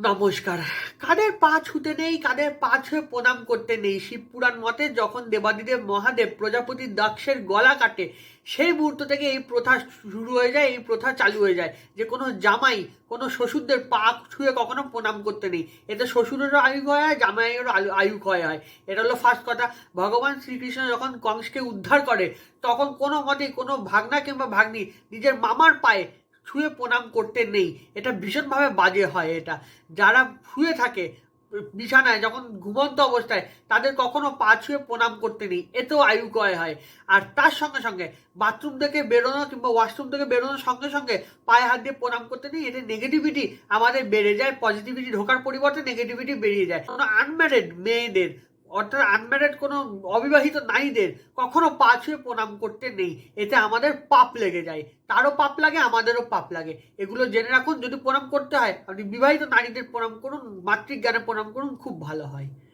নমস্কার। কাদের পা ছুতে নেই, কাদের পা ছুঁয়ে প্রণাম করতে নেই। শিবপুরাণ মতে যখন দেবাদিদেব মহাদেব প্রজাপতি দক্ষের গলা কাটে, সেই মুহূর্ত থেকে এই প্রথা শুরু হয়ে যায়, এই প্রথা চালু হয়ে যায় যে কোনো জামাই কোনো শ্বশুরদের পা ছুঁয়ে কখনো প্রণাম করতে নেই। এতে শ্বশুরেরও আয়ু ক্ষয় হয়, জামাইয়েরও আয়ু ক্ষয় হয়। এটা হলো ফার্স্ট কথা। ভগবান শ্রীকৃষ্ণ যখন কংসকে উদ্ধার করে, তখন কোনো মতেই কোনো ভাগনা কিংবা ভাগ্নি নিজের মামার পায়ে ছুঁয়ে প্রণাম করতে নেই। এটা ভীষণভাবে বাজে হয়। এটা যারা শুয়ে থাকে বিছানায় যখন ঘুমন্ত অবস্থায়, তাদের কখনো পা ছুঁয়ে প্রণাম করতে নেই, এতেও আয়ু ক্ষয় হয়। আর তার সঙ্গে সঙ্গে বাথরুম থেকে বেরোনো কিংবা ওয়াশরুম থেকে বেরোনোর সঙ্গে সঙ্গে পায়ে হাত দিয়ে প্রণাম করতে নেই। এতে নেগেটিভিটি আমাদের বেড়ে যায়, পজিটিভিটি ঢোকার পরিবর্তে নেগেটিভিটি বেরিয়ে যায়। কোনো আনম্যারিড মেয়েদের, অর্থাৎ আনম্যারিড কোনো অবিবাহিত নারীদের কখনো পা ছুঁয়ে প্রণাম করতে নেই। এতে আমাদের পাপ লেগে যায়, তারও পাপ লাগে, আমাদেরও পাপ লাগে। এগুলো জেনে রাখুন। যদি প্রণাম করতে হয়, আপনি বিবাহিত নারীদের প্রণাম করুন, মাতৃজ্ঞানে প্রণাম করুন, খুব ভালো হয়।